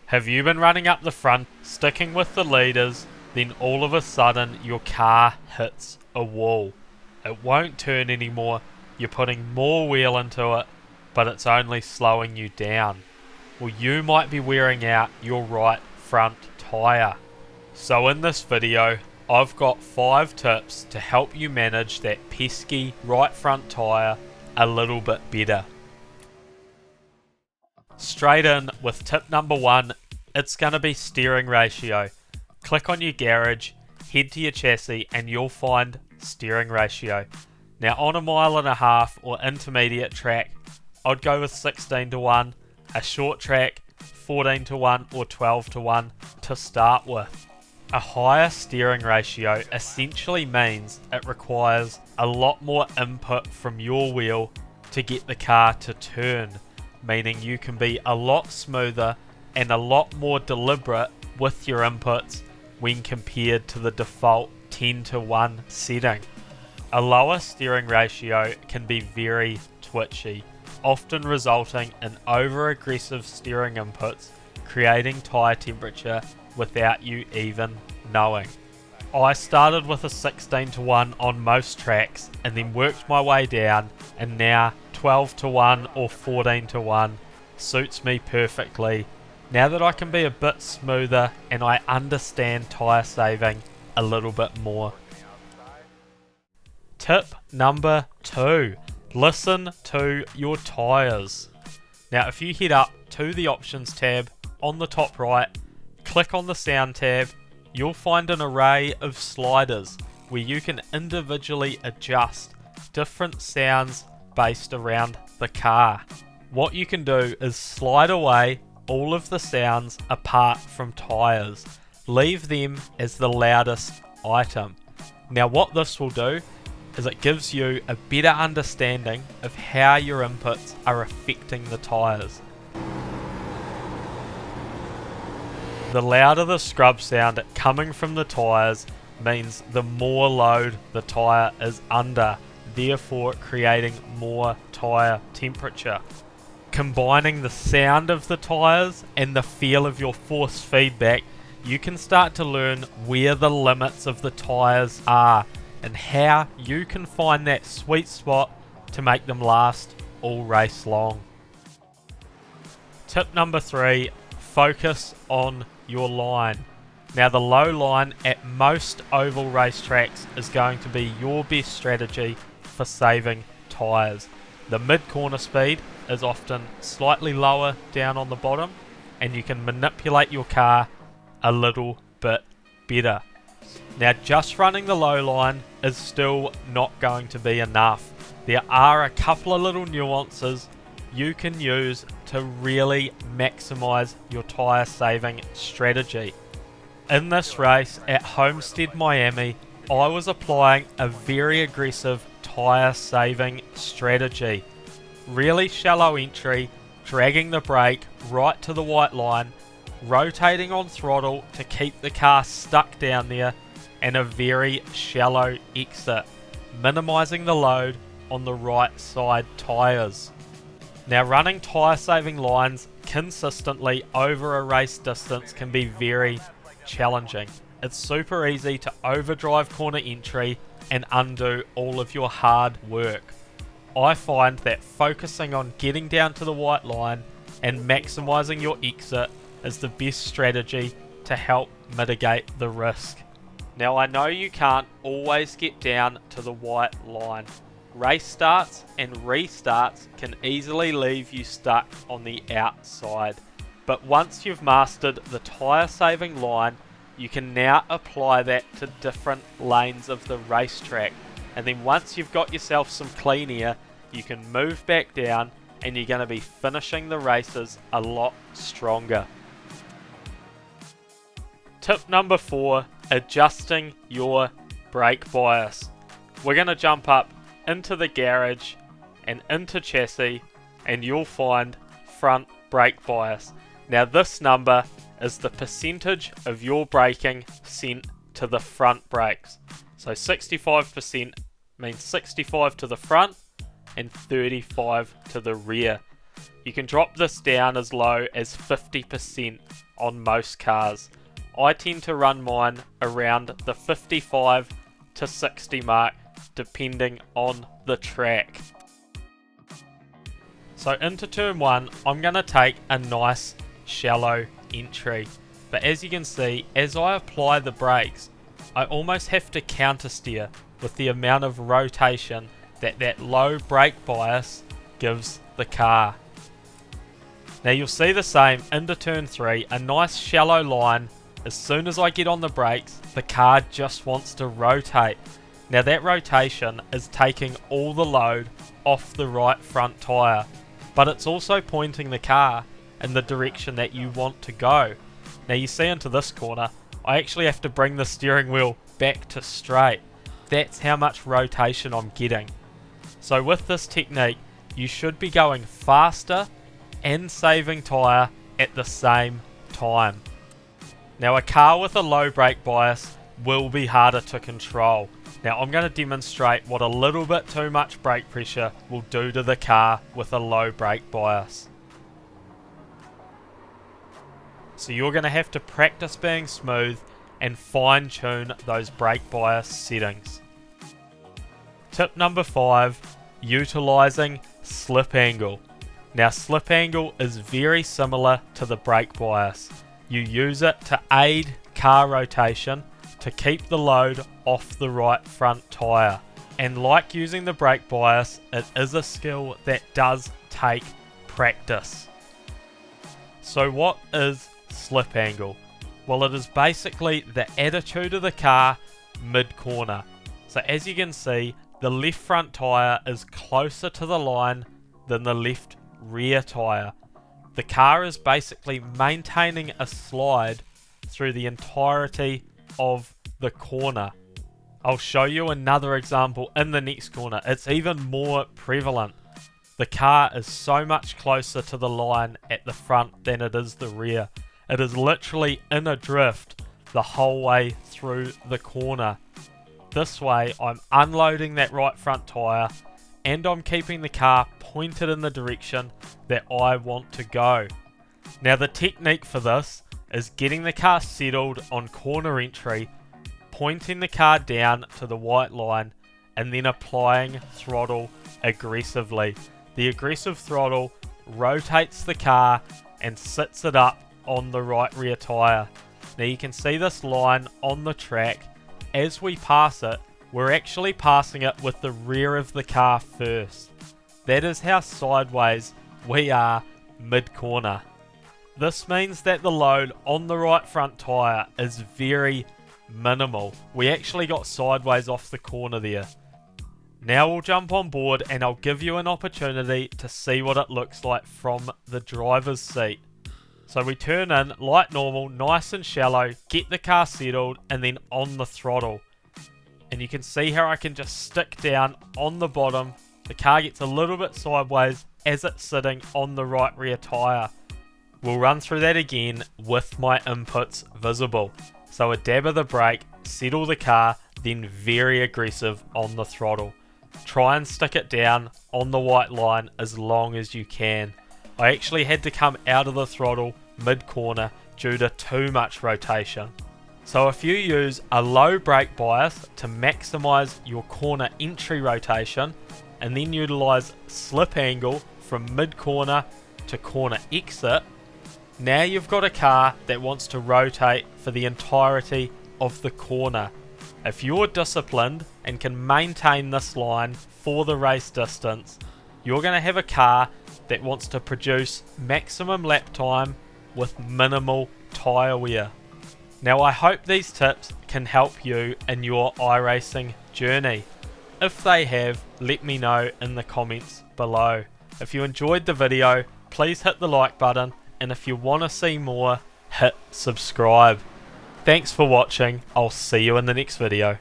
Have you been running up the front, sticking with the leaders, then all of a sudden your car hits a wall? It won't turn anymore, you're putting more wheel into it, but it's only slowing you down. Well, you might be wearing out your right front tyre. So in this video, I've got 5 tips to help you manage that pesky right front tyre a little bit better. Straight in with tip number 1, it's going to be steering ratio. Click on your garage, head to your chassis and you'll find steering ratio. Now on a 1.5 mile or intermediate track, I'd go with 16:1, a short track 14:1 or 12:1 to start with. A higher steering ratio essentially means it requires a lot more input from your wheel to get the car to turn, meaning you can be a lot smoother and a lot more deliberate with your inputs when compared to the default 10:1 setting. A lower steering ratio can be very twitchy, often resulting in over-aggressive steering inputs, creating tyre temperature without you even knowing. I started with a 16:1 on most tracks and then worked my way down, and now 12:1 or 14:1 suits me perfectly now that I can be a bit smoother and I understand tyre saving a little bit more. Tip number 2, listen to your tyres. Now if you head up to the options tab on the top right, click on the sound tab, you'll find an array of sliders where you can individually adjust different sounds based around the car. What you can do is slide away all of the sounds apart from tyres. Leave them as the loudest item. Now what this will do is it gives you a better understanding of how your inputs are affecting the tyres. The louder the scrub sound coming from the tyres means the more load the tyre is under, therefore creating more tyre temperature. Combining the sound of the tyres and the feel of your force feedback, you can start to learn where the limits of the tyres are and how you can find that sweet spot to make them last all race long. Tip number 3, focus on your line. Now the low line at most oval racetracks is going to be your best strategy for saving tyres. The mid-corner speed is often slightly lower down on the bottom and you can manipulate your car a little bit better. Now just running the low line is still not going to be enough. There are a couple of little nuances you can use to really maximise your tyre saving strategy. In this race at Homestead, Miami, I was applying a very aggressive tyre saving strategy. Really shallow entry, dragging the brake right to the white line, rotating on throttle to keep the car stuck down there, and a very shallow exit, minimising the load on the right side tyres. Now running tyre saving lines consistently over a race distance can be very challenging. It's super easy to overdrive corner entry and undo all of your hard work. I find that focusing on getting down to the white line and maximising your exit is the best strategy to help mitigate the risk. Now I know you can't always get down to the white line. Race starts and restarts can easily leave you stuck on the outside. But once you've mastered the tyre saving line, you can now apply that to different lanes of the racetrack. And then once you've got yourself some clean air, you can move back down and you're going to be finishing the races a lot stronger. Tip number 4, adjusting your brake bias. We're going to jump up into the garage and into chassis and you'll find front brake bias. Now this number is the percentage of your braking sent to the front brakes. So 65% means 65 to the front and 35 to the rear. You can drop this down as low as 50% on most cars. I tend to run mine around the 55 to 60 mark depending on the track. So into turn 1, I'm going to take a nice shallow entry. But as you can see, as I apply the brakes, I almost have to counter steer with the amount of rotation that low brake bias gives the car. Now you'll see the same into turn 3, a nice shallow line. As soon as I get on the brakes, the car just wants to rotate. Now that rotation is taking all the load off the right front tyre, but it's also pointing the car in the direction that you want to go. Now you see into this corner, I actually have to bring the steering wheel back to straight. That's how much rotation I'm getting. So with this technique, you should be going faster and saving tyre at the same time. Now a car with a low brake bias will be harder to control. Now I'm going to demonstrate what a little bit too much brake pressure will do to the car with a low brake bias. So you're going to have to practice being smooth and fine tune those brake bias settings. Tip number 5, utilising slip angle. Now slip angle is very similar to the brake bias. You use it to aid car rotation to keep the load off the right front tyre. And like using the brake bias, it is a skill that does take practice. So what is slip angle? Well, it is basically the attitude of the car mid-corner. So as you can see, the left front tyre is closer to the line than the left rear tyre. The car is basically maintaining a slide through the entirety of the corner. I'll show you another example in the next corner. It's even more prevalent. The car is so much closer to the line at the front than it is the rear. It is literally in a drift the whole way through the corner. This way I'm unloading that right front tyre and I'm keeping the car pointed in the direction that I want to go. Now the technique for this is getting the car settled on corner entry, pointing the car down to the white line and then applying throttle aggressively. The aggressive throttle rotates the car and sits it up on the right rear tyre. Now you can see this line on the track. As we pass it, we're actually passing it with the rear of the car first. That is how sideways we are mid-corner. This means that the load on the right front tyre is very minimal. We actually got sideways off the corner there. Now we'll jump on board and I'll give you an opportunity to see what it looks like from the driver's seat. So we turn in like normal, nice and shallow, get the car settled and then on the throttle. And you can see how I can just stick down on the bottom. The car gets a little bit sideways as it's sitting on the right rear tyre. We'll run through that again with my inputs visible. So a dab of the brake, settle the car, then very aggressive on the throttle. Try and stick it down on the white line as long as you can. I actually had to come out of the throttle mid-corner due to too much rotation. So if you use a low brake bias to maximize your corner entry rotation and then utilize slip angle from mid-corner to corner exit, now you've got a car that wants to rotate for the entirety of the corner. If you're disciplined and can maintain this line for the race distance, you're going to have a car that wants to produce maximum lap time with minimal tyre wear. Now I hope these tips can help you in your iRacing journey. If they have, let me know in the comments below. If you enjoyed the video, please hit the like button, and if you want to see more, hit subscribe. Thanks for watching, I'll see you in the next video.